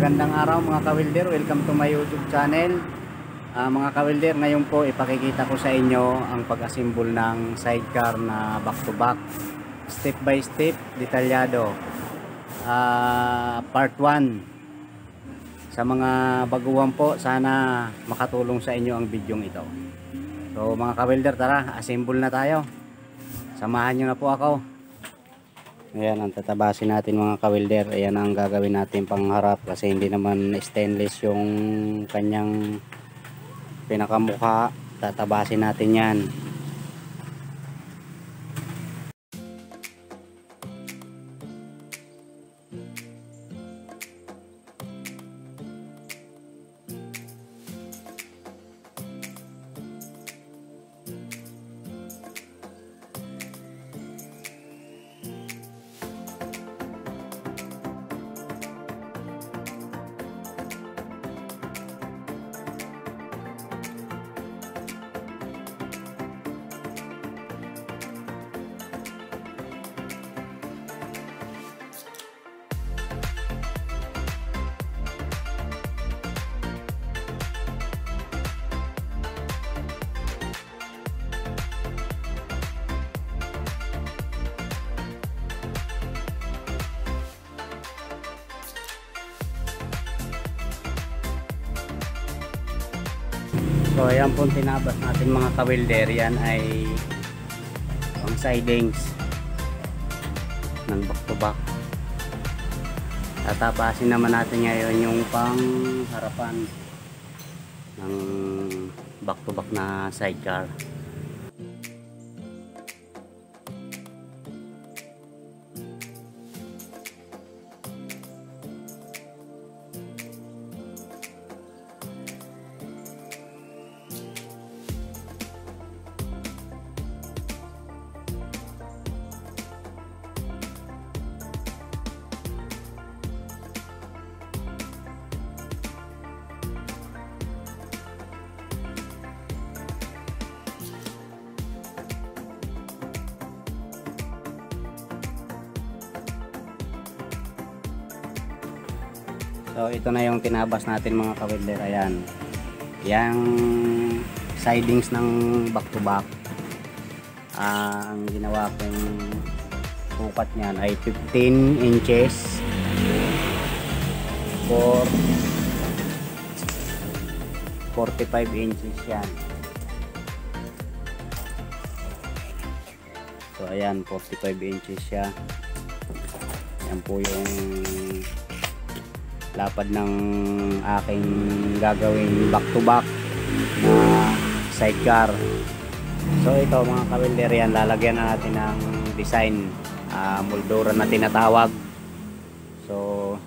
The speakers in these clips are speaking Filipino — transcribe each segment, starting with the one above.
Magandang araw mga ka-welder, welcome to my YouTube channel. Mga ka-welder, ngayon po ipakikita ko sa inyo ang pag-assemble ng sidecar na back to back, step by step, detalyado. Part 1. Sa mga baguhan po, sana makatulong sa inyo ang video ito. So mga ka-welder, tara, assemble na tayo. Samahan nyo na po ako. Ayan, ang tatabasin natin mga ka-welder. Ayan ang gagawin natin pangharap kasi hindi naman stainless yung kanyang pinakamukha. Tatabasin natin yan. So ayan po tinabas natin mga ka-welder. Yan ay pang sidings ng back to back. Tatabasin naman natin ngayon yung pang harapan ng back to back na sidecar. So ito na yung tinabas natin mga ka-welder. Ayan, yang sidings ng back to back. Ang ginawa kong sukat niyan ay 15 inches for 45 inches yan. So ayan, 45 inches siya. Yan po yung lapad ng aking gagawing back to back na sidecar. So ito mga ka-welder, yan lalagyan na natin ng design, moldura na tinatawag. So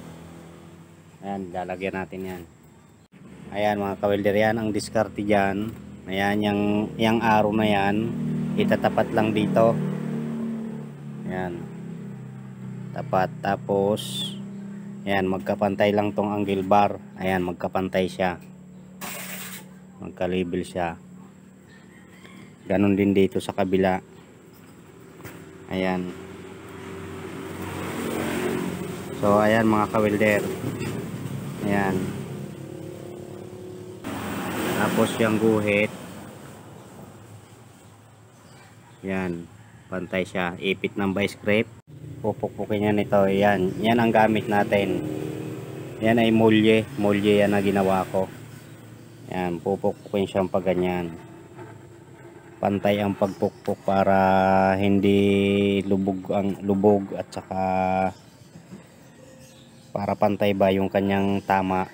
ayan, lalagyan natin yan. Ayan mga ka-welder, yan ang diskarte dyan. Ayan, yung arrow na yan itatapat lang dito. Ayan, tapat, tapos ayan, magkapantay lang tong angle bar. Ayan, magkapantay siya, magka-level siya. Ganon din dito sa kabila. Ayan. So ayan mga ka-welder, ayan. Tapos yung guhit, ayan, pantay siya. Ipit ng vice grip, pupukpukin yan ito. Yan, yan ang gamit natin. Yan ay molye yan na ginawa ko. Yan, pupukpukin siyang pag ganyan. Pantay ang pagpukpuk para hindi lubog at saka para pantay ba yung kanyang tama.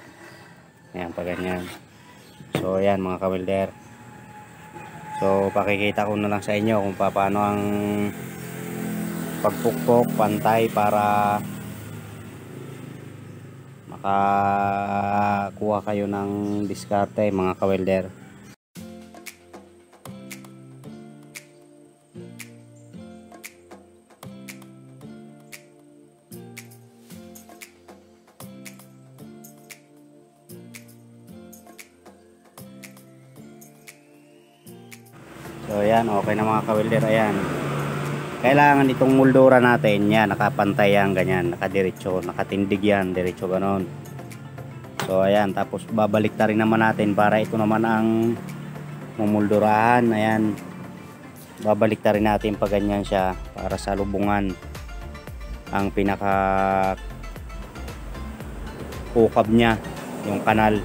Yan, pag ganyan. So yan mga ka-welder. So pakikita ko na lang sa inyo kung paano ang pagpukpok pantay para makakuha kayo ng diskarte mga ka-welder. So ayan, okay na mga ka-welder. Ayan, kailangan itong moldura natin yan nakapantay yan, ganyan, nakadiretso, nakatindig yan, diretso ganon. So ayan, tapos babalik ta rin naman natin para ito naman ang mumuldurahan. Ayan, babalik ta rin natin pag ganyan siya para sa lubungan ang pinaka ukab niya, yung kanal.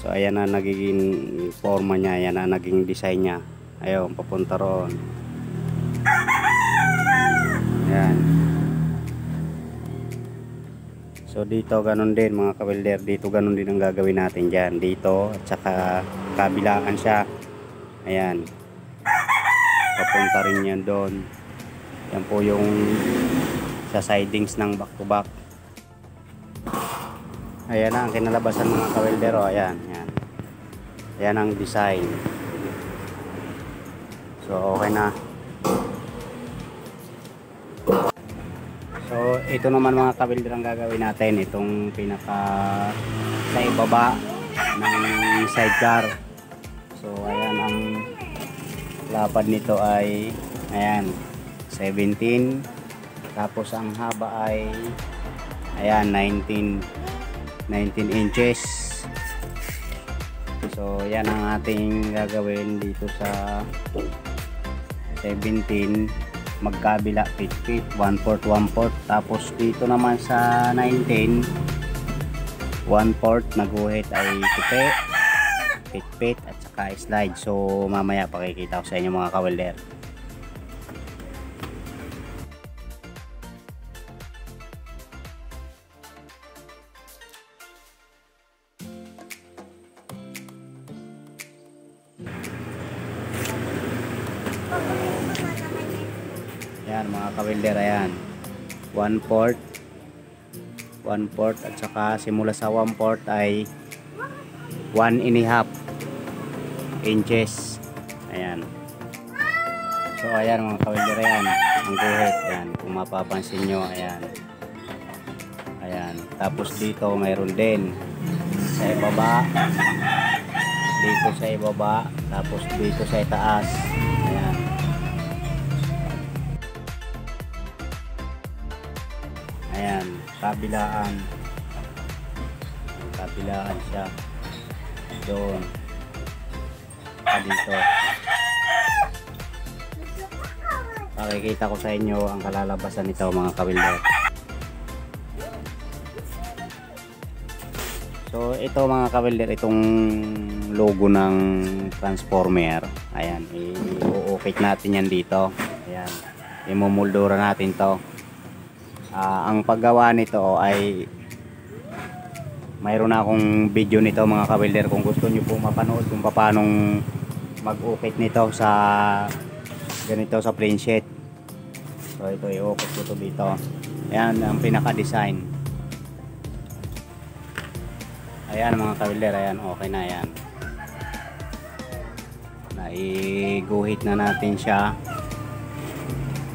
So ayan na nagiging forma niya, ayan na naging design niya. Ayun, papunta roon. Ayan. So dito ganun din mga kawilder, dito ganun din ang gagawin natin dyan. Dito at saka kabilaan siya. Ayan. Papunta rin yan doon. Yan po yung sa sidings ng back to back. Ayan na ang kinalabasan mga kawilder. Ayan, ayan. Ayan ang design. So okay na. So ito naman mga kawilder ang gagawin natin. Itong pinaka sa ibaba ng sidecar. So ayan, ang lapad nito ay ayan 17. Tapos ang haba ay ayan 19 inches. So yan ang ating gagawin dito sa 17, magkabila pit 1/4 1/4. Tapos dito naman sa 19 1/4 naguhit ay pit at saka slide. So mamaya pakikita ko sa inyo mga kawilder. Ayan mga kawilder, ayan 1/4 at saka simula sa 1/4 ay 1.5 inches. Ayan. So ayan mga kawilder, ayan ang guhit, ayan kung mapapansin nyo, ayan. Ayan, tapos dito mayroon din sa ibaba, dito sa ibaba, tapos dito sa itaas. Ayan. Ayan, kabilaan siya doon dito. Pakikita ko sa inyo ang kalalabasan nito mga kawilder. So ito mga kawilder, itong logo ng transformer, ayan, i-uukit natin yan dito. Ayan, imumuldura natin to. Ang paggawa nito ay mayroon na akong video nito mga kawilder, kung gusto nyo po mapanood kung paano mag-ukit nito sa ganito sa plain sheet. So ito, i-ukit ko to dito. Ayan ang pinaka-design. Ayan mga kawilder, ayan, okay na yan. Naiguhit na natin siya.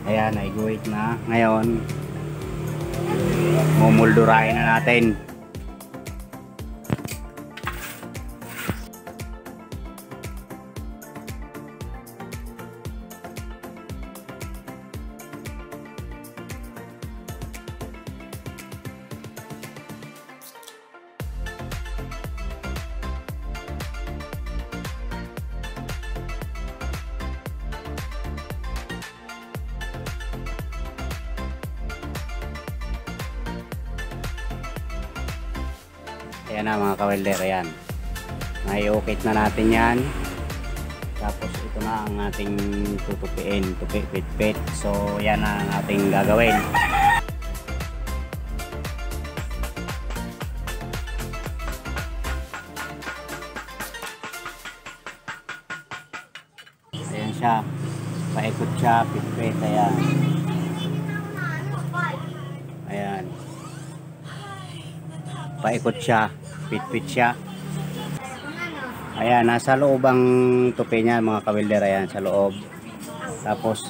Ayan, naiguhit na. Ngayon mumuldurahin na natin. Ayan na mga kawilder, ayan, nai-ukit na natin yan. Tapos ito na ang ating tutupiin, pit. So yan na ang ating gagawin. Ayan siya, paikot siya, pit. Ayan, ayan, paikot siya, pit siya. Ayan, nasa loob ang tupi niya mga kawilder, ayan sa loob. Tapos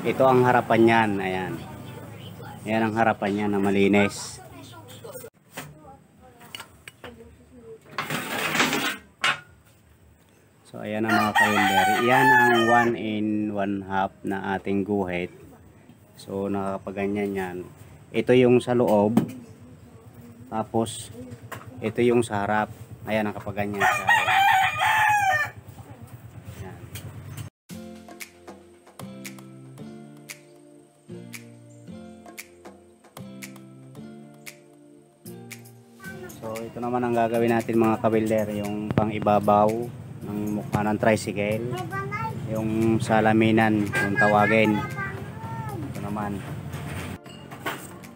Ito ang harapan niyan. Ayan. Ayan ang harapan niya na malinis. So ayan ang mga ka-welder. Yan ang 1 in 1/2 na ating guhit. So nakakapaganyan yan. Ito yung sa loob. Tapos ito yung sa harap. Ayan nakapaganyan siya. Ayan. So ito naman ang gagawin natin mga ka-welder, yung pang ibabaw ng mukha ng tricycle, yung salaminan kung tawagin. Ito naman.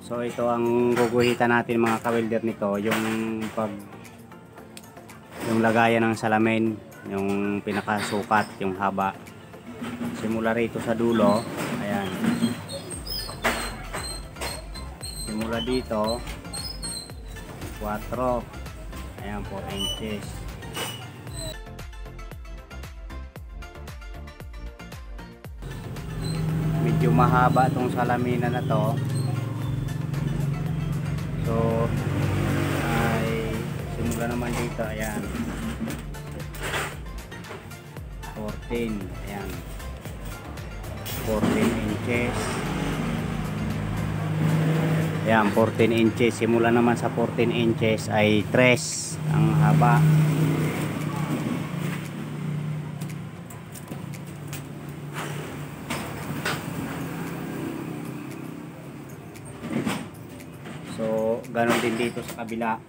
So ito ang guguhitan natin mga ka-welder nito, yung lagayan ng salamin, yung pinakasukat, yung haba. Simula rito sa dulo, ayan. Simula dito 4, ayan 4 inches. Medyo mahaba tong salaminan na to. So ay simula naman dito, ayan 14, ayan 14 inches. Ayan 14 inches. Simula naman sa 14 inches ay 3 ang haba. So, ganon din dito sa kabila.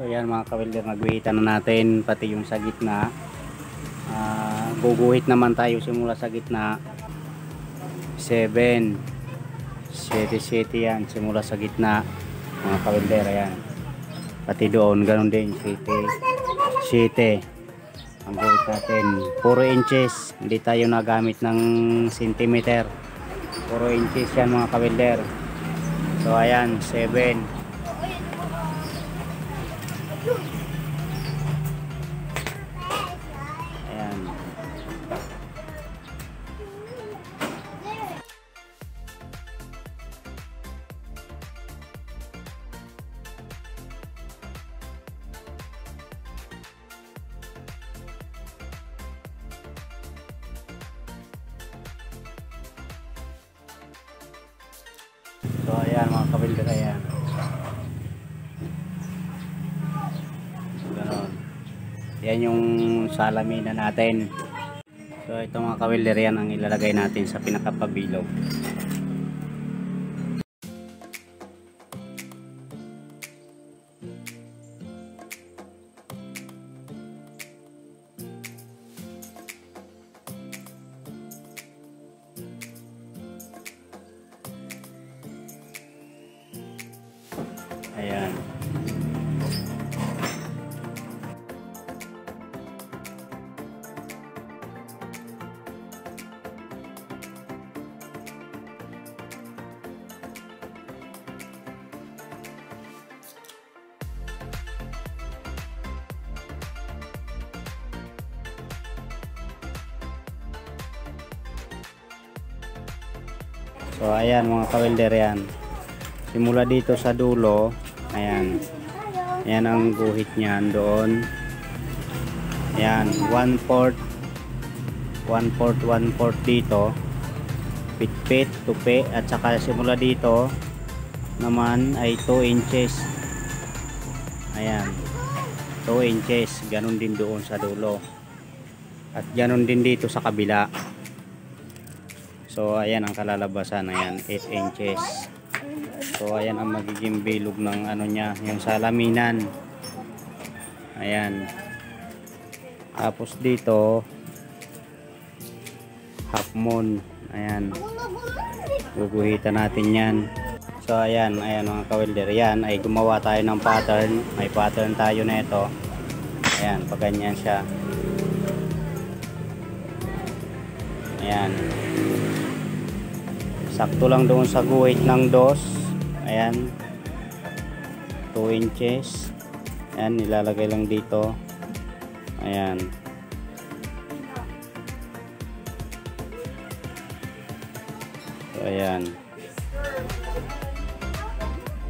So, ayan mga ka-welder, nagguhitan na natin pati yung sa gitna. Guguhit naman tayo simula sa gitna. 7 yan simula sa gitna mga ka-welder, ayan. Pati doon ganon din 7 ang guhit natin. 4 inches, hindi tayo nagamit ng centimeter. 4 inches yan mga ka-welder. So ayan 7. Ayan. So ayan mga ka-welder, ayan. Ganon. Yan yung salaminan natin. So ito mga ka-welder, yan ang ilalagay natin sa pinakapabilog. Ayan. So ayan mga ka-welder, yan. Simula dito sa dulo, ayan. Ayan ang guhit niyan doon. Ayan, 1/4 dito. Pitpit, tupi, at saka simula dito naman ay 2 inches. Ayan. 2 inches, ganun din doon sa dulo. At ganun din dito sa kabila. So ayan ang kalalabasan, ayan 8 inches. So ayan ang magiging bilog ng ano niya, yung salaminan. Ayan. Tapos dito half moon. Ayan. Guguhitan natin 'yan. So ayan mga ka-welder, yan ay gumawa tayo ng pattern. May pattern tayo na ito. Ayan, pag ganyan siya. Ayan. sakto lang doon sa guhit ng dos. Ayan, 2 inches. Ayan, nilalagay lang dito. Ayan. So, ayan,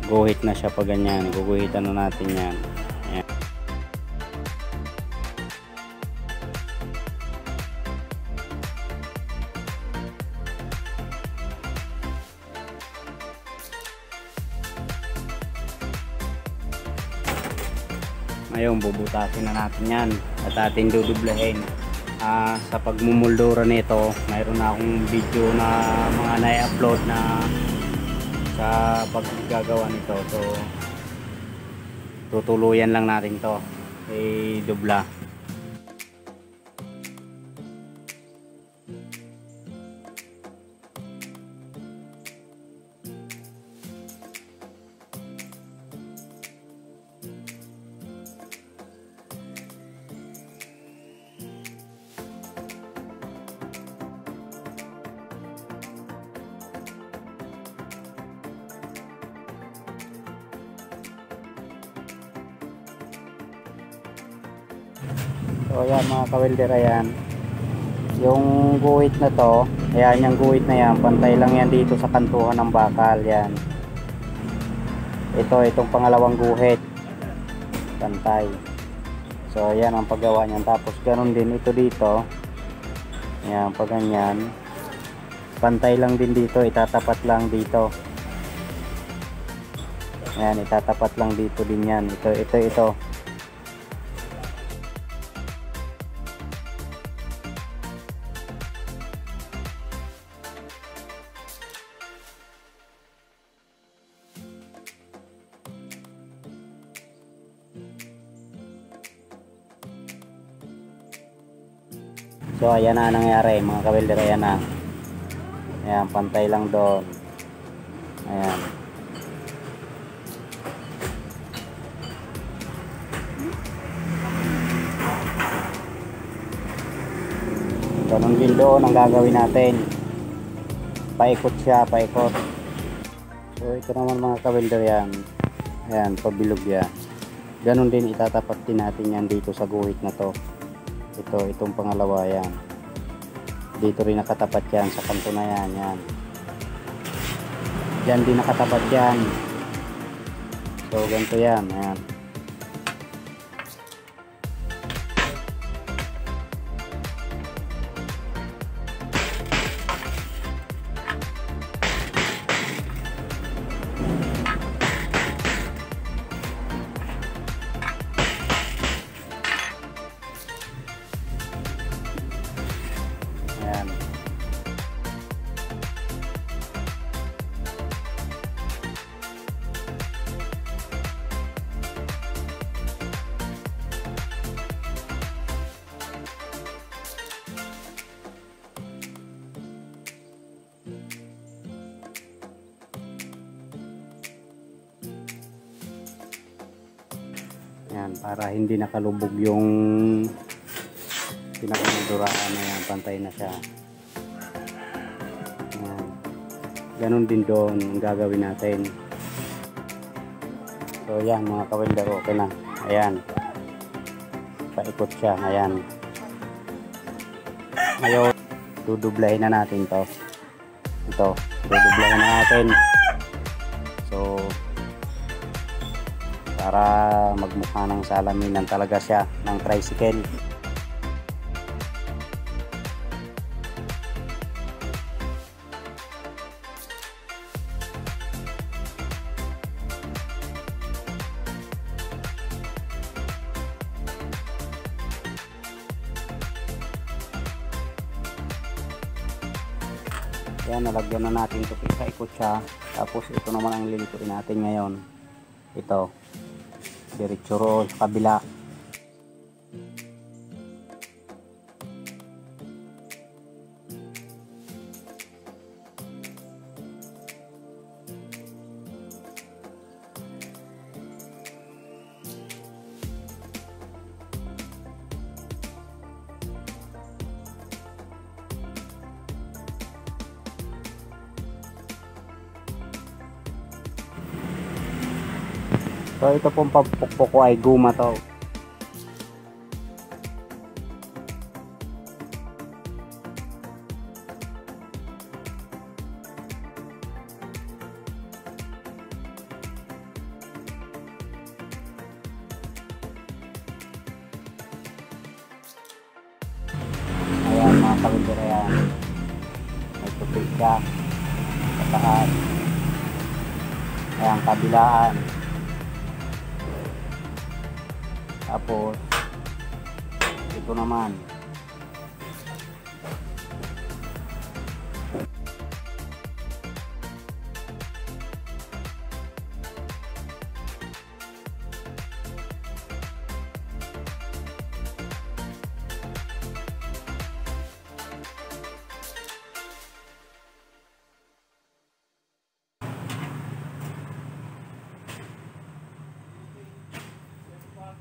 guhit na siya pag ganyan. Guguhitan na natin yan. Ayan. Ngayon bubutasin na natin yan at atin dudublahin. Sa pagmumuldura nito, mayroon na akong video na mga na-upload na sa paggagawa nito. So tutuluyan lang natin to i-dubla. So ayan mga kawelder, ayan yung guhit na to. Ayan, yung guhit na yan, pantay lang yan dito sa kantuhan ng bakal. Yan, itong pangalawang guhit, pantay. So ayan ang paggawa niyan. Tapos ganun din ito dito. Ayan, pag ganyan, pantay lang din dito, itatapat lang dito. Ayan, itatapat lang dito din yan. Ito. So ayan na nangyari mga kawelder, ayan na. Ayan, pantay lang doon. Ayan. Ganun din doon ang gagawin natin. Paikot siya, paikot. So ito naman mga kawelder, yan. Ayan, pabilog yan. Ganun din itatapat din natin yan dito sa guhit na to. Itong pangalawa, yan. Dito rin nakatapat yan sa kanto na yan. Yan. Diyan din nakatapat yan. So ganito yan. Ayan. Ayan. Ayan, para hindi nakalubog yung pinakamuduraan na yan, pantay na siya. Ayan. Ganon din doon ang gagawin natin. So yan mga kawelder, okay na. Ayan, paikot siya. Ayan, ngayon dudublahin na natin to. Ito, dudublahin na natin. So para magmukha ng salaminan talaga siya ng tricycle. Yan, nalagyan na natin ito, paikot siya. Tapos ito naman ang lilituin natin ngayon. Ito, diretso roon sa kabila. So ito pong pagpukpok ko ay guma to. Ayan mga kawilder, ayan. May tupig siya sa taas. Ayan, kabilaan. Tapos ito naman.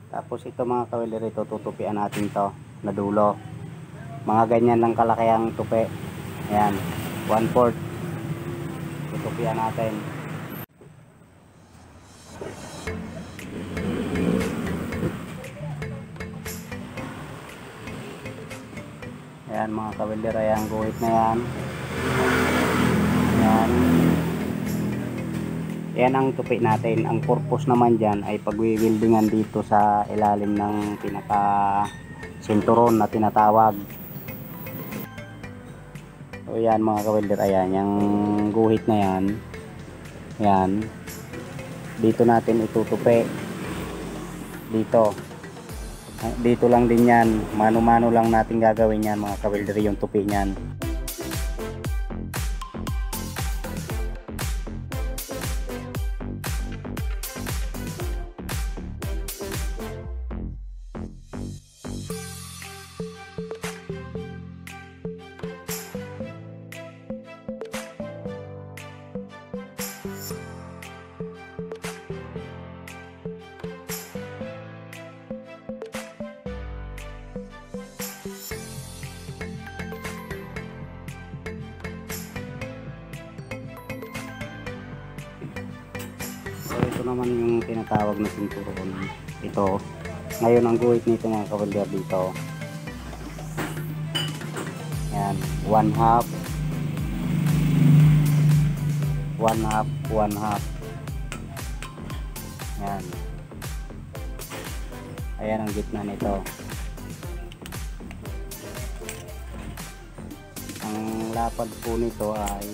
Tapos ito mga kawilder, ito tutupian natin to na dulo. Mga ganyan lang kalaki ang tupi. Ayan, 1/4. Tutupian natin. Ayan mga kawilder, ayan guhit na yan. Ayan. Yan ang tupi natin. Ang purpose naman dyan ay pagwiwildingan dito sa ilalim ng pinaka sinturon na tinatawag. So yan mga kawilder, ayan yung guhit na yan. Yan, dito natin itutupi. Dito lang din yan, mano-mano lang natin gagawin yan mga kawilder, yung tupi nyan. So ito naman yung tinatawag na sinturon. Ito, ngayon ang guhit nito mga kawilder dito. Yan, 1/2. 1/2. Yan. Ayan ang gitna nito. Ang lapad po nito ay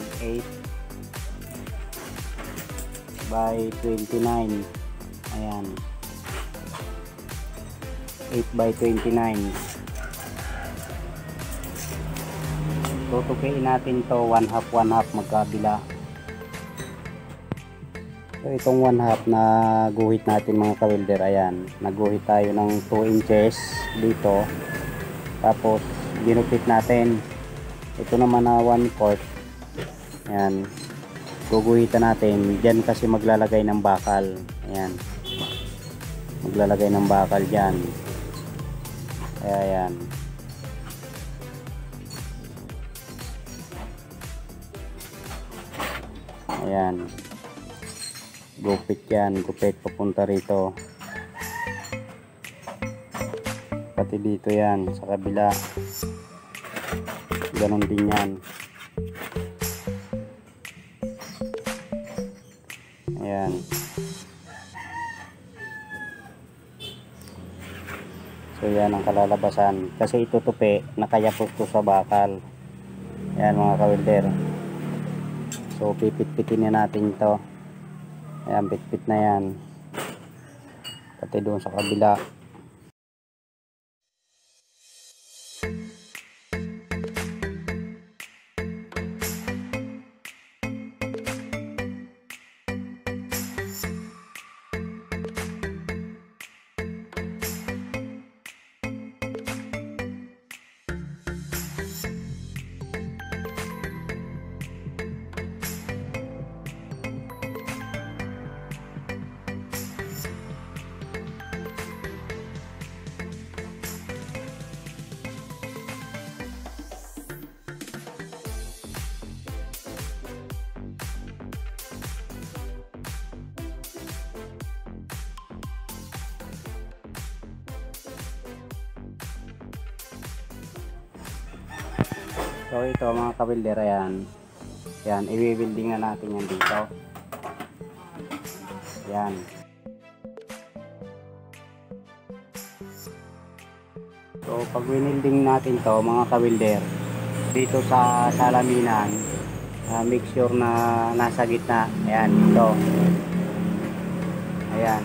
8/29. Ayan, 8/29. Tutupiin natin to 1/2 magkabila. So itong 1/2 na guhit natin mga kawilder, ayan, naguhit tayo ng 2 inches dito. Tapos ginupit natin. Ito naman na 1/4. Ayan, guguhitan natin dyan kasi maglalagay ng bakal. Ayan, maglalagay ng bakal dyan. Kaya ayan, ayan, gupit yan, gupit papunta rito, pati dito yan sa kabila, ganon din yan. Ayan, so yan ang kalalabasan kasi itutupi, nakayapos to sa bakal. Ayan mga kawilder, so pipit-pitin na natin to. Ayan, pitpit na yan pati doon sa kabila. So ito mga ka-welder, ayan. Yan, i-welding na natin yan dito. Yan. So pag winilding natin to mga ka-welder, dito sa salaminan, make sure na nasa gitna. Ayan, dito. Ayan.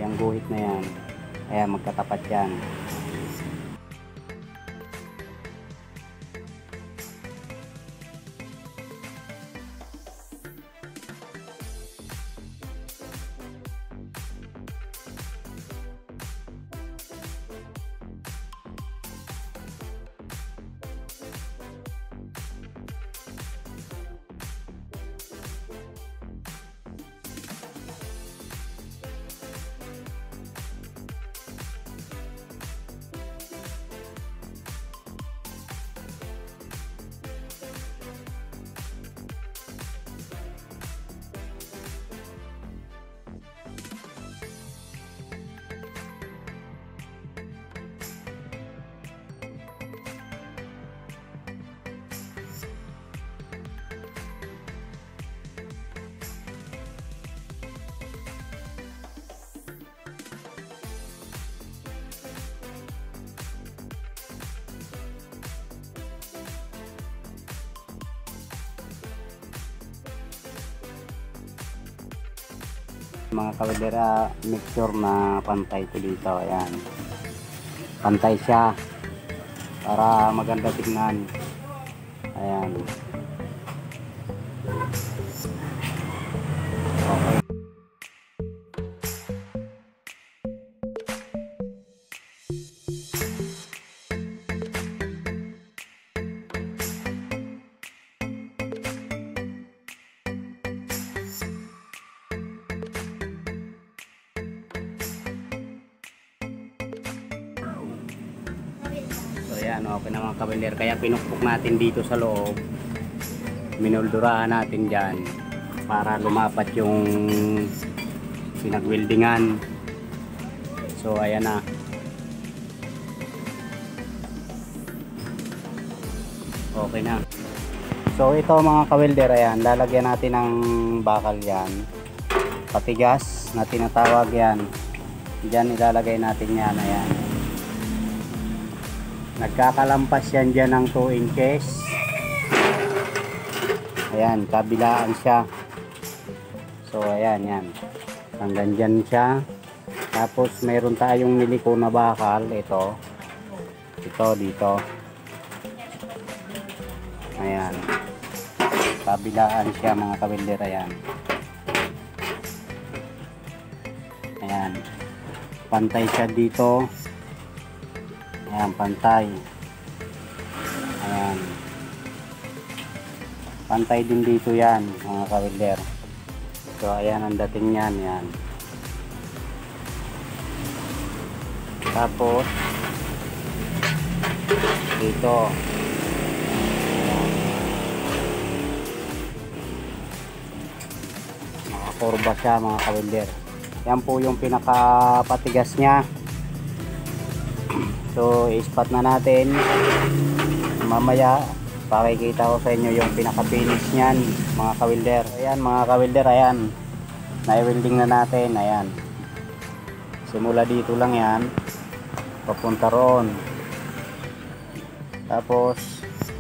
Yung guhit na yan. Ayan, magkatapat yan. Mga ka-welder, make sure na pantay ito dito. Ayan, pantay siya para maganda tingnan. Ayan, okay. Ayan, okay na mga ka-welder. Kaya pinukpok natin dito sa loob, minoldurahan natin dyan para lumapat yung pinag-weldingan. So ayan na. Okay na. So ito mga ka-welder, ayan, lalagyan natin ng bakal yan, patigas na tinatawag yan. Dyan ilalagay natin yan. Ayan, nagkakalampas yan dyan ng 2 inches. Ayan, kabilaan siya. So ayan, yan, hanggang dyan siya. Tapos mayroon tayong niliko na bakal. Ito dito. Ayan, kabilaan siya mga ka-welder. Ayan, ayan, pantay siya dito. Ayan, pantay. Ayan, pantay din dito yan mga ka-welder. So ayan ang dating yan. Yan, tapos dito, ayan, nakakurba siya mga ka-welder. Yan po yung pinakapatigas niya. So ispat na natin. Mamaya pakikita ko sa inyo yung pinaka-finish niyan mga ka-welder. Ayan mga ka-welder, ayan, na-welding na natin. Ayan, simula dito lang yan papunta roon. Tapos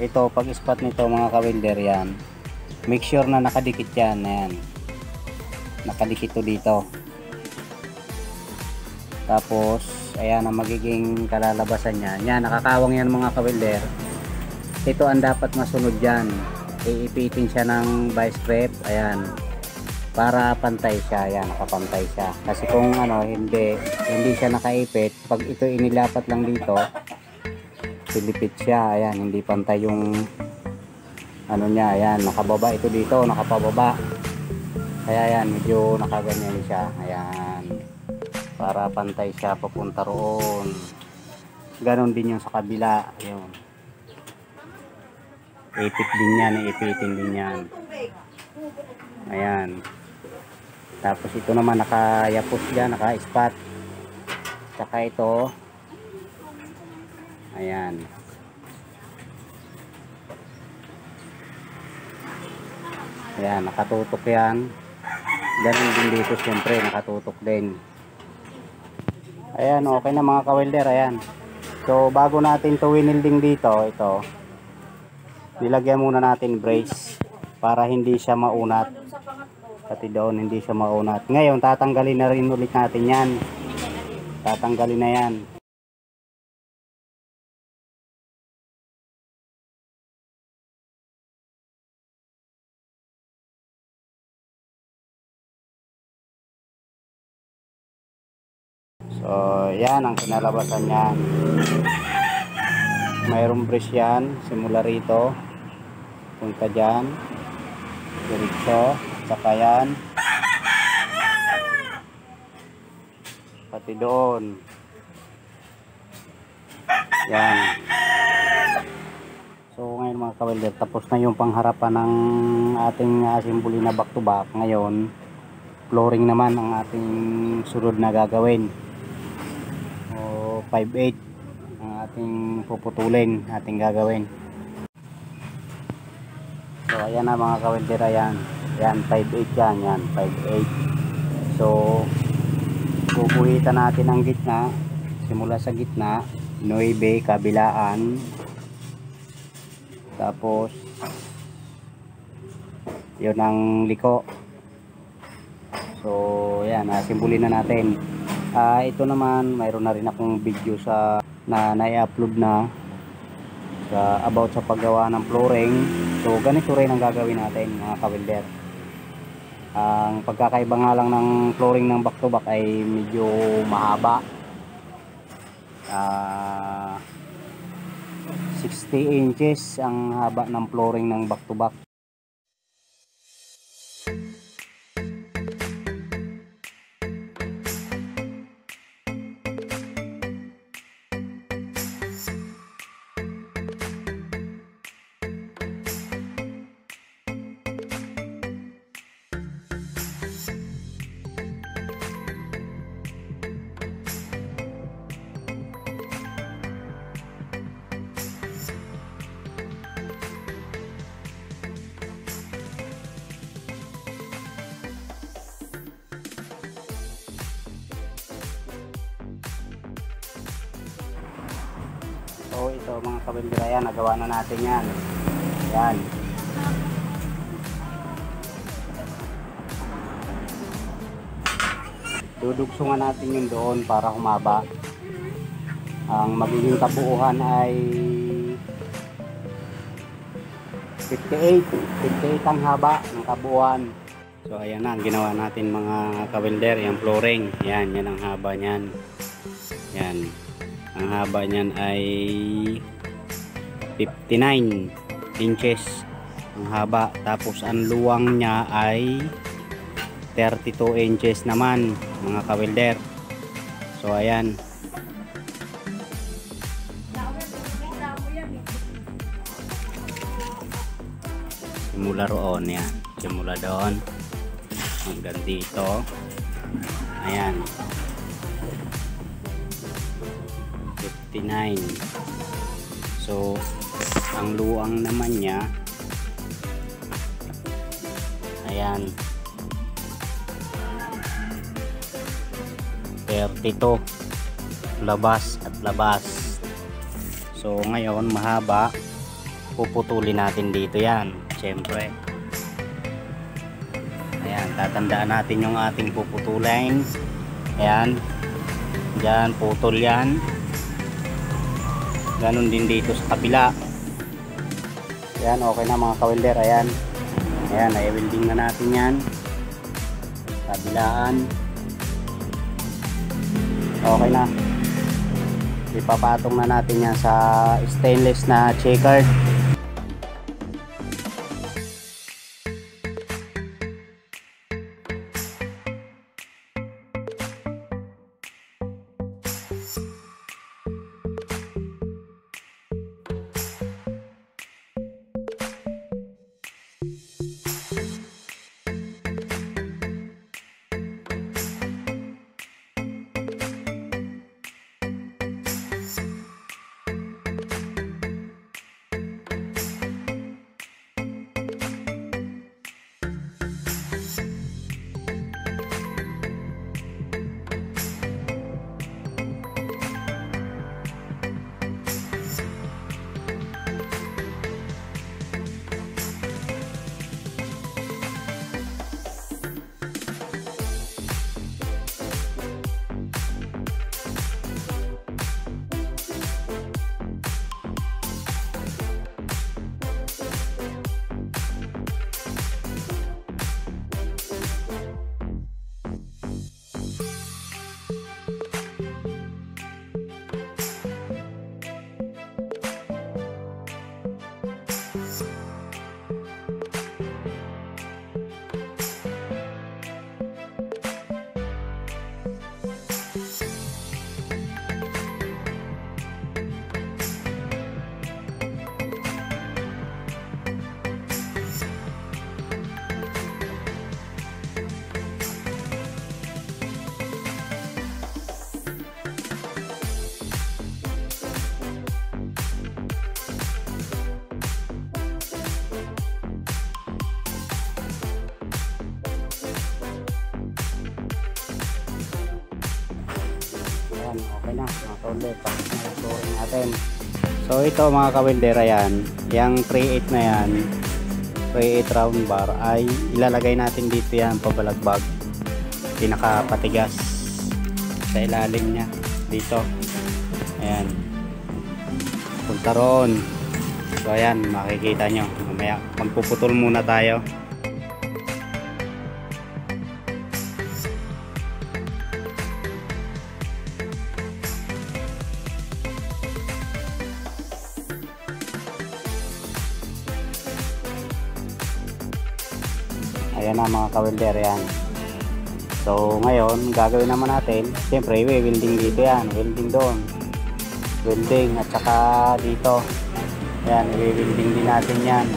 ito, pag ispat nito mga ka-welder, yan, make sure na nakadikit yan. Ayan, nakadikit to dito. Tapos ayan ang magiging kalalabasan niya. Yan, nakakawang yan mga ka-welder. Ito ang dapat masunod dyan. Iipitin siya ng vice grip. Ayan, para pantay siya. Ayan, nakapantay siya. Kasi kung hindi siya nakaipit, pag ito inilapat lang dito, pilipit siya. Ayan, hindi pantay yung niya. Ayan, nakababa ito dito, nakapababa. Kaya ayan, medyo nakaganyan siya. Ayan, para pantay siya papunta roon. Ganon din yung sa kabila. Ayun, ipit din yan, ipitin din yan. Ayan, tapos ito naman nakayapos dyan, naka-spot. Saka ito, ayan, Ayan, nakatutok yan. Ganun din dito siyempre, nakatutok din. Ayan, okay na mga ka-welder, ayan. So, bago natin to winilding dito, ito, nilagyan muna natin brace para hindi siya maunat. Pati doon, hindi siya maunat. Ngayon, tatanggalin na rin ulit natin yan. Tatanggalin na yan. So, yan ang kinalabasan niyan. Mayroong brace yan, simula rito, punta dyan, diretso, saka yan, pati doon. Yan. So, ngayon mga ka-welder, tapos na yung pangharapan ng ating assembly na back to back. Ngayon, flooring naman ang ating sunod na gagawin. 5/8 ang ating puputulin, ating gagawin. So ayan na mga ka-welder, ayan 5/8 yan 5/8. So bubuhitan natin ang gitna, simula sa gitna 9 kabilaan, tapos yun ang liko. So ayan, simbulin na natin. Ito naman, mayroon na rin akong video sa na-upload na about sa paggawa ng flooring. So ganito rin ang gagawin natin mga ka-welder. Ang pagkakaiba nga lang ng flooring ng back to back ay medyo mahaba. 60 inches ang haba ng flooring ng back to back. So ito mga ka-welder, ayan, nagawa na natin yan. Yan. Dudugsungan natin yun doon para humaba. Ang magiging kabuuhan ay 58 ang haba ng kabuuan. So ayan na ang ginawa natin mga ka-welder, yung flooring. Yan ang haba niyan. Yan. Ang haba niyan ay 59 inches ang haba. Tapos ang luwang niya ay 32 inches naman mga ka-welder. So ayan. Simula roon yan. Simula doon hanggang dito. Ayan. 59. So ang luang naman niya, ayan, 32 labas at labas. So ngayon mahaba, puputulin natin dito yan syempre. Ayan, tatandaan natin yung ating puputulin. Ayan, dyan putol yan. Ganon din dito sa kabila. Ayan, okay na mga ka-welder. Ayan, ayan, i-welding na natin yan. Kabilaan. Okay na. Ipapatong na natin yan sa stainless na checkered. Okay na mga ka-welder, tapos na yung flooring natin. So ito mga ka-welder, ayan, yung 3/8 na yan, 3/8 round bar ay ilalagay natin dito yan pabalagbag, pinakapatigas sa ilalim nya dito. Ayan, punta ron. So ayan, makikita nyo mamaya, magpuputol muna tayo. Ayan na mga ka-welder, yan. So ngayon gagawin naman natin, siyempre welding dito yan, welding doon, welding at saka dito. Ayan, welding din natin yan.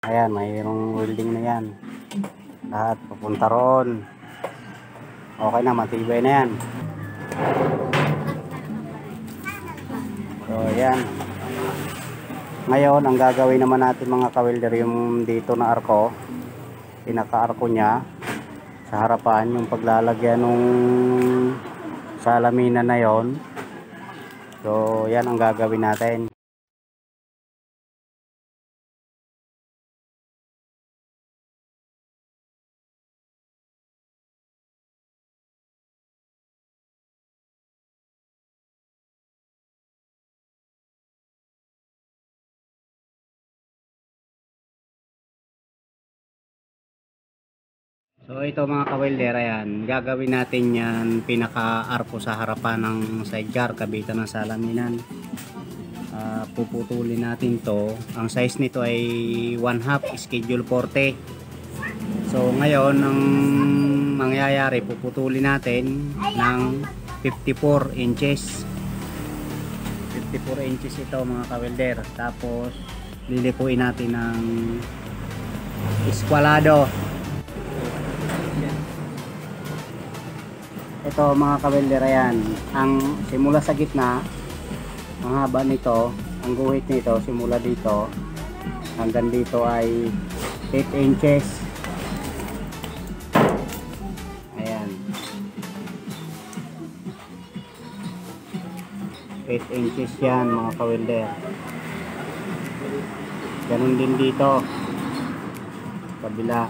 Ayan, mayroong welding na yan. Lahat papunta ron. Okay na, matibay na yan. So ayan. Ngayon, ang gagawin naman natin mga ka-welder, yung dito na arko, pinaka-arko nya sa harapan, yung paglalagyan nung salamina na yon. So yan ang gagawin natin. So ito mga ka-welder, ayan, gagawin natin yan pinaka-arko sa harapan ng sidecar, kabitan ng salaminan. Puputulin natin to. Ang size nito ay 1/2 schedule 40. So ngayon ang mangyayari, puputulin natin ng 54 inches. 54 inches ito mga ka-welder. Tapos lilipuin natin ng eskwalado. Ito mga ka-welder, ayan, ang simula sa gitna, ang haba nito, ang guhit nito simula dito hanggang dito ay 8 inches. Ayan, 8 inches yan mga ka-welder. Ganun din dito kabila.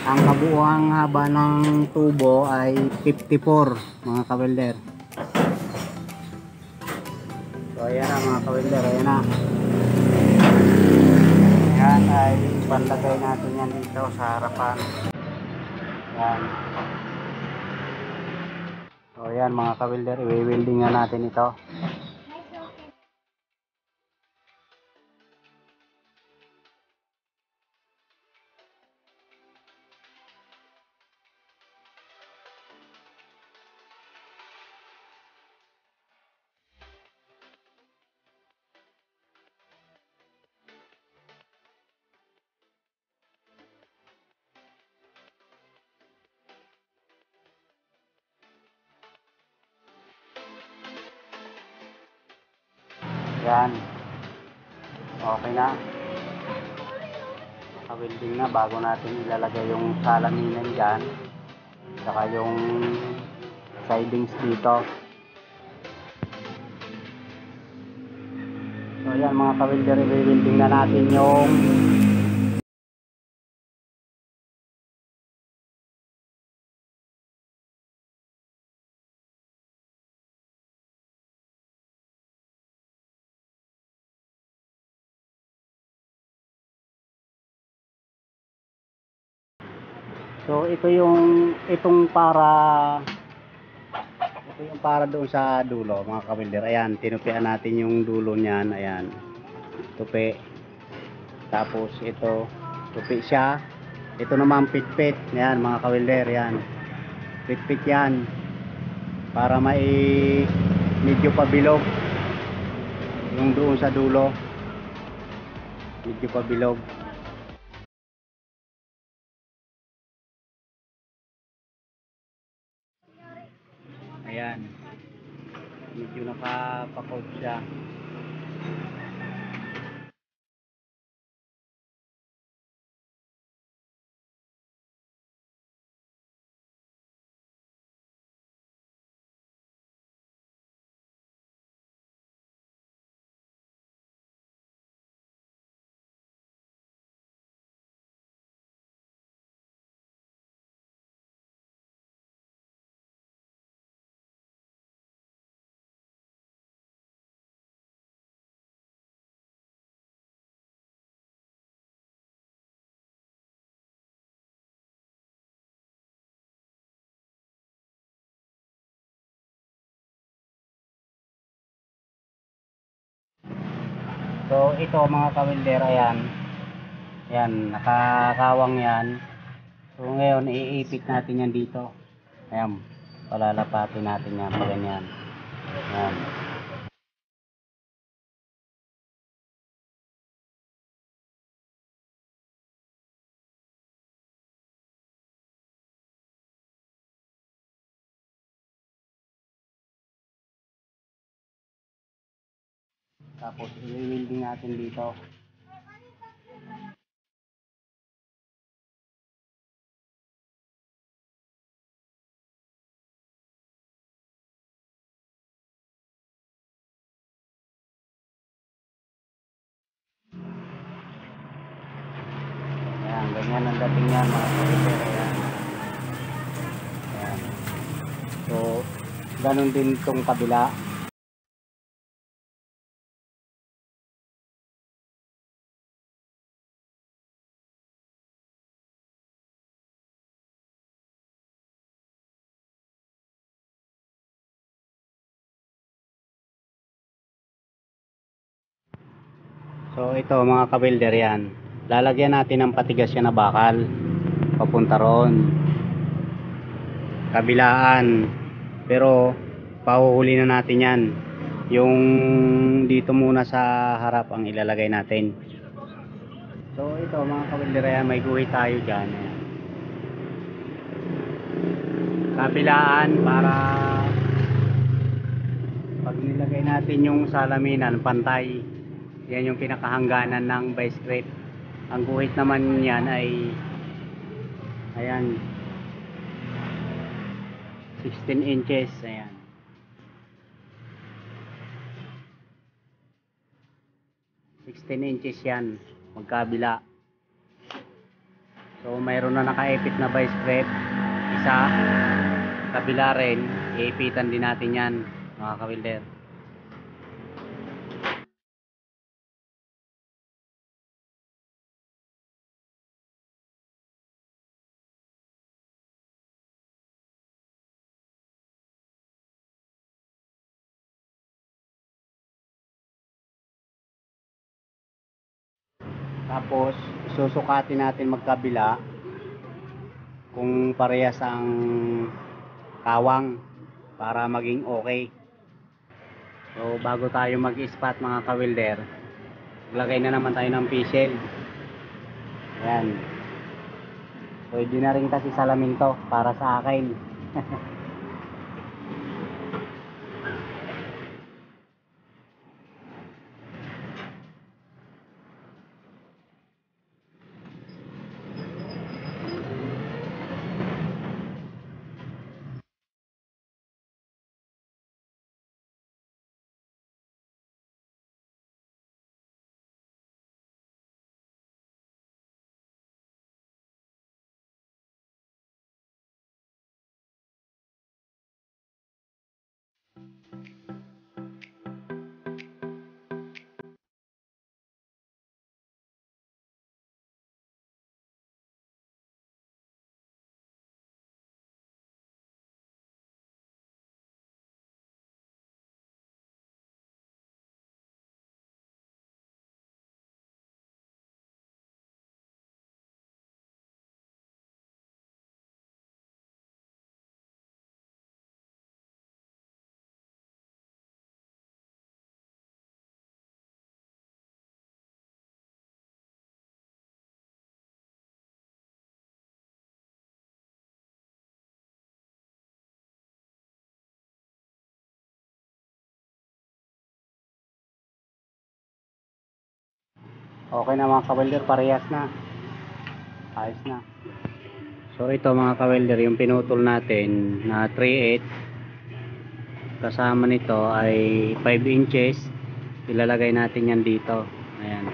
Ang kabuuang haba ng tubo ay 54 mga ka-welder. So ayan na mga ka-welder, ayan na. Ayan ay panlagay natin yan dito sa harapan. Ayan. So ayan mga ka-welder, i-welding na natin ito. Yan. Okay na. Naka-welding na bago natin ilalagay yung salaminan dyan. Saka yung sidings dito. So yan mga ka-welder, i-welding na natin yung So ito yung para doon sa dulo mga kawilder. Ayan, tinupian natin yung dulo niyan. Ayan, tupi. Tapos ito, tupi siya. Ito naman pitpit. Ayan mga kawilder, ayan. Pitpit yan. Para may medyo pabilog. Yung doon sa dulo. Medyo pabilog. Ayan. Medyo nakapakot siya. So ito mga kawilder, ayan. Ayan, nakakawang yan. So ngayon iipit natin yan dito. Ayan, palalapatin natin yan pa ganyan. Ayan. Tapos i-welding natin dito. Ayan, ganyan ang dating yan mga kawilder. Ayan. Ayan. So, ganun din itong kabila. So ito mga kabilder yan. Lalagyan natin ng patigas yan na bakal. Papunta roon. Kabilaan. Pero pahuhuli na natin yan. Yung dito muna sa harap ang ilalagay natin. So ito mga kabilder yan. May guhit tayo dyan. Ayan. Kabilaan para pag nilagay natin yung salaminan pantay. Yan yung pinakahangganan ng vice grip. Ang guhit naman yan ay ayan 16 inches. Ayan, 16 inches yan magkabila. So mayroon na nakaipit na vice grip isa, kabila rin iipitan din natin yan mga kawilder. Tapos susukatin natin magkabila kung parehas ang kawang para maging okay. So bago tayo mag-spot mga kawilder, maglagay na naman tayo ng pisel. Ayan. Pwede na rin kasi salamin to para sa akin. Okay na mga kawelder, parehas na. Ayos na. So ito mga kawelder, yung pinutol natin na 3/8, kasama nito ay 5 inches. Ilalagay natin yan dito. Ayan.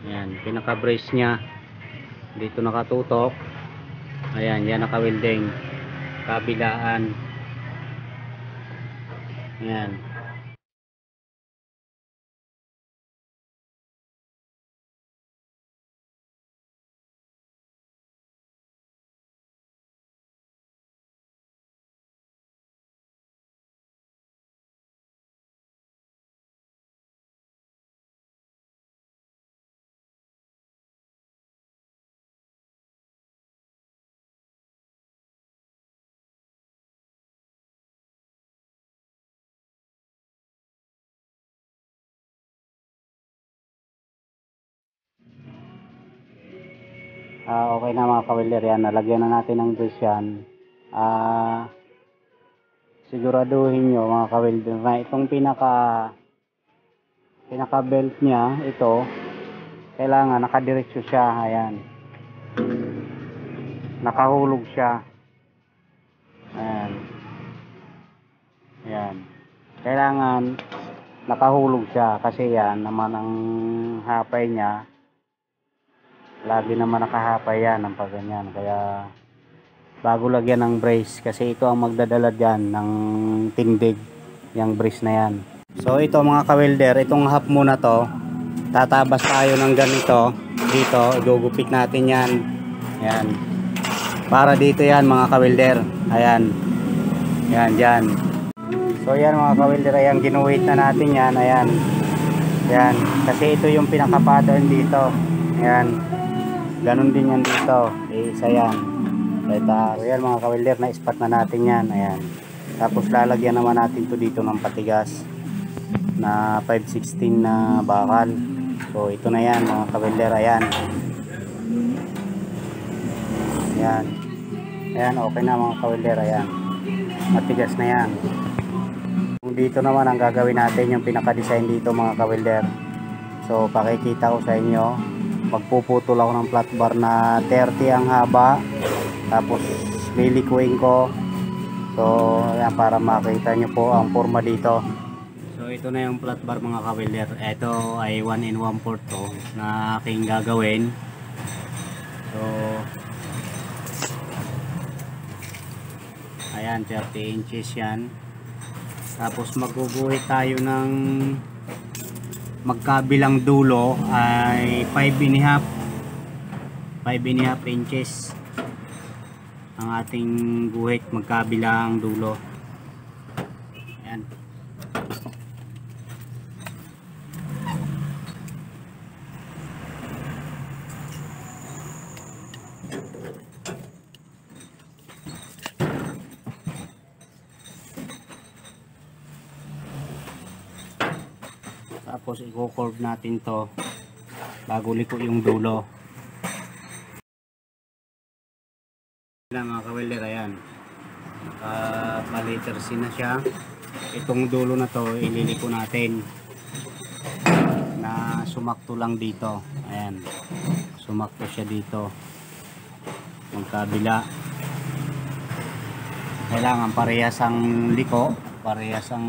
Ayan, pinaka-brace nya dito nakatutok. Ayan, yan naka-welding. Kabilaan. Ayan. Okay na mga kawelder, yan. Nalagyan na natin ng brace yan. Siguraduhin nyo mga kawelder na itong pinaka belt nya, ito kailangan nakadiretso siya. Ayan, nakahulog siya. Ayan, ayan, kailangan nakahulog siya kasi yan naman ang hapay nya, lagi naman nakahapay yan ng pagganyan. Kaya bago lagyan ng brace, kasi ito ang magdadala dyan ng tindig, yung brace na yan. So ito mga kawelder, itong half muna to, tatabas tayo ng ganito dito, igugupit natin yan. Ayan, para dito yan mga kawelder. Ayan, yan dyan. So yan mga kawelder, ayan, ginuwit na natin yan. Ayan, yan, kasi ito yung pinaka-pattern dito. Ayan, ganun din yan dito, isa yan. So yan mga kawelder, na spot na natin yan. Ayan, tapos lalagyan naman natin to dito ng patigas na 5/16 na bakal. So ito na yan mga kawelder. Ayan, ayan, ayan, okay na mga kawelder. Ayan, matigas na yan. Dito naman ang gagawin natin, yung pinaka-design dito mga kawelder. So pakikita ko sa inyo, magpuputol ako ng flat bar na 30 ang haba, tapos lilikuin ko. So ayan, para makita nyo po ang forma dito. So ito na yung flat bar mga kawelder. Ito ay 1 1/4 to na aking gagawin. So ayan, 30 inches yan. Tapos magguguhit tayo ng magkabilang dulo ay 5 1/2 inches ang ating guhit, magkabilang dulo. Ayan. Tapos i-curve natin to bago liko yung dulo. Ayan mga kawelder, ayan, naka-paliter C na siya. Itong dulo na to ililiko natin na sumakto lang dito. Ayan, sumakto siya dito magkabila. Kailangan parehas ang liko, parehas ang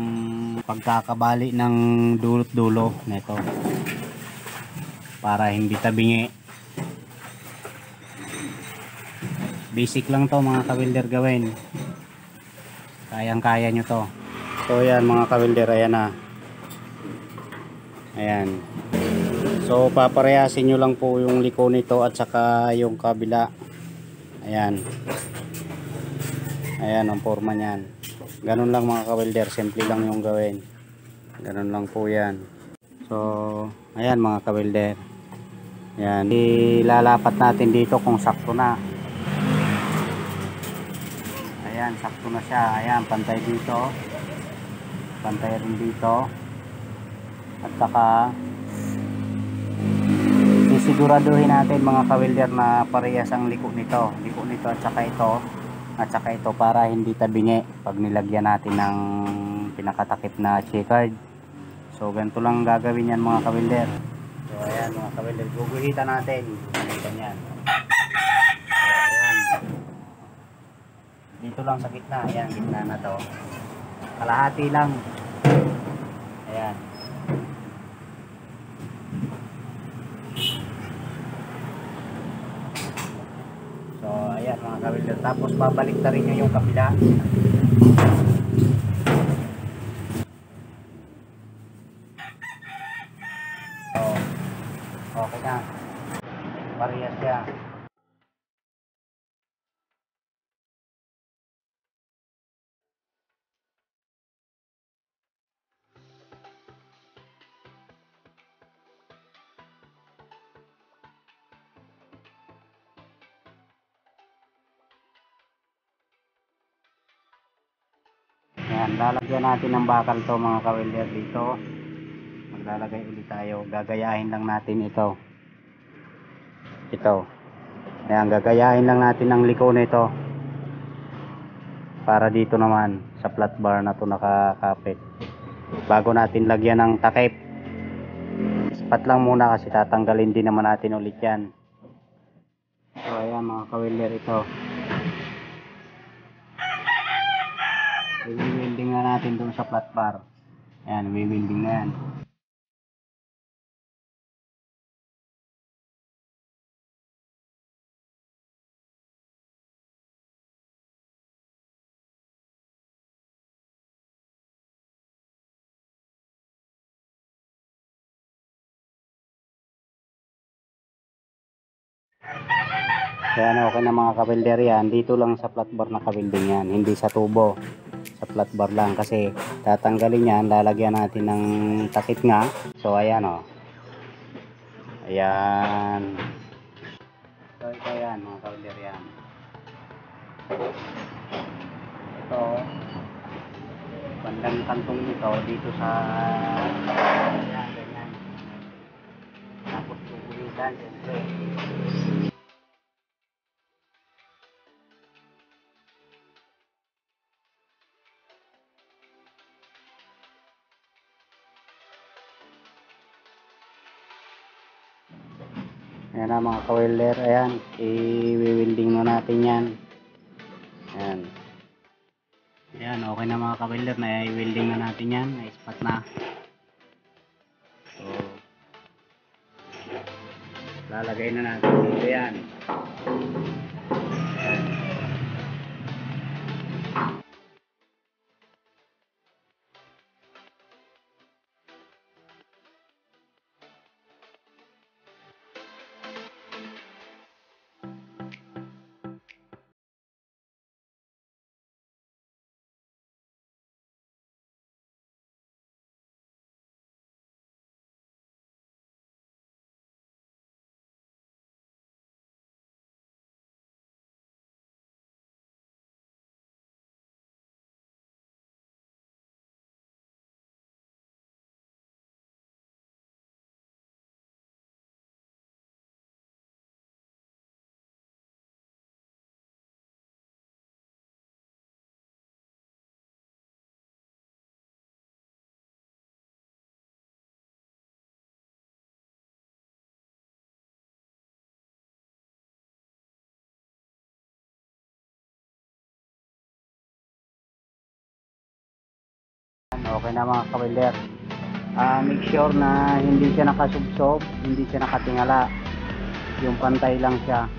pagkakabali ng dulot dulo nito para hindi tabingi. Basic lang to mga kawelder gawin, kayang kaya nyo to. So yan mga kawelder, ayan na. Ayan, so paparehasin nyo lang po yung liko nito at saka yung kabila. Ayan, ayan ang forma nyan. Ganun lang mga kawelder, simple lang yung gawin. Ganun lang po yan. So ayan mga kawelder, ayan, ilalapat natin dito kung sakto na. Ayan, sakto na siya. Ayan, pantay dito, pantay rin dito, at saka isiguraduhin natin mga kawelder na parehas ang liko nito at saka ito para hindi tabingi pag nilagyan natin ng pinakatakip na checkered. So ganito lang gagawin yan mga kawilder. So ayan mga kawilder, guguhitan natin. Ganyan. So ayan. Dito lang sa gitna. Ayan, gitna na to. Kalahati lang. Ayan. So ayan mga kawilder. Tapos babalik na rin nyo yung kabila. Okay na. Parehas siya. Yan, lalagyan natin ng bakal to mga kawilder dito. Maglalagay ulit tayo. Gagayahin lang natin ito. Ito. Ayan, gagayahin lang natin ang liko nito. Para dito naman sa flat bar na to nakakapit. Bago natin lagyan ng takip. Ispat lang muna kasi tatanggalin din naman natin ulit yan. So ayan mga kawilder, ito. I-welding na natin doon sa flat bar. Ayan, i-welding na yan. Ayan, okay na mga kabelder yan. Dito lang sa flat bar na kabilding yan. Hindi sa tubo. Sa flat bar lang. Kasi tatanggalin yan. Lalagyan natin ng takip nga. So ayan o. Ayan. So ito yan mga kabelder yan. Ito. Bandang kantong nito. Dito sa ayan, ganyan. Tapos tubulitan. Siyempre. Ayan na mga ka-welder, ayan, i-welding na natin yan. Ayan. Ayan, okay na mga ka-welder, na i-welding na natin yan, na-spot na. So, lalagay na natin dito yan. Ayan. Okay na mga ka-welder. Make sure na hindi siya nakasubsob, hindi siya nakatingala. Yung pantay lang siya.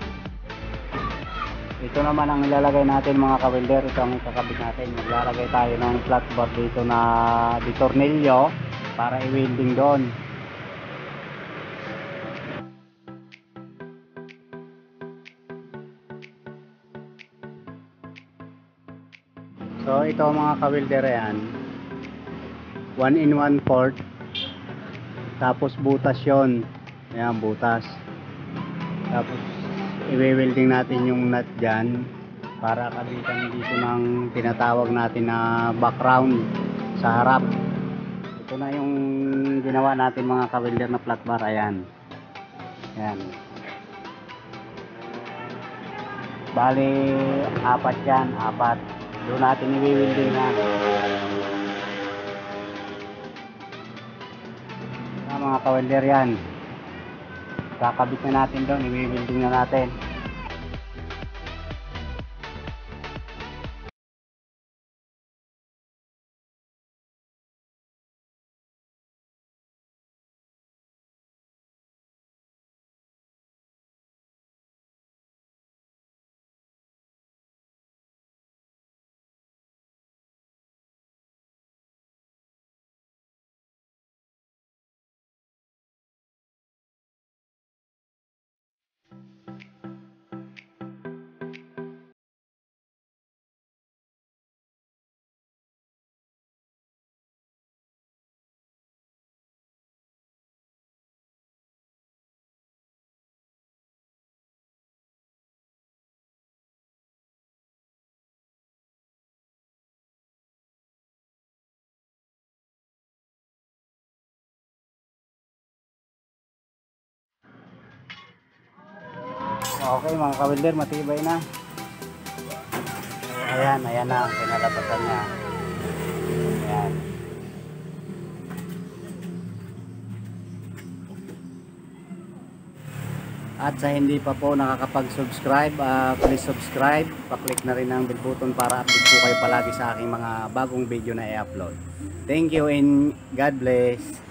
Ito naman ang ilalagay natin mga ka-welder. Ito ang ikakabit natin. Maglalagay tayo ng flat bar dito na ditornilyo para i-welding doon. So ito mga ka-welder yan. 1 in 1/4. Tapos butas yon. Ayan, butas. Tapos i-welding natin yung nut dyan para kabitan dito ng tinatawag natin na background sa harap. Ito na yung ginawa natin mga ka-welder na flat bar. Ayan. Ayan. Bali, 4 yan. 4. Doon natin i-welding na. mga kawelder yan. Kakabit na natin doon, i-welding na natin. Okay mga kawelder, matibay na. So, ayan na, pinalabasan niya. Ayan. At sa hindi pa po nakakapag-subscribe, please subscribe. Pa-click na rin ang bell button para update po kayo palagi sa aking mga bagong video na i-upload. Thank you and God bless.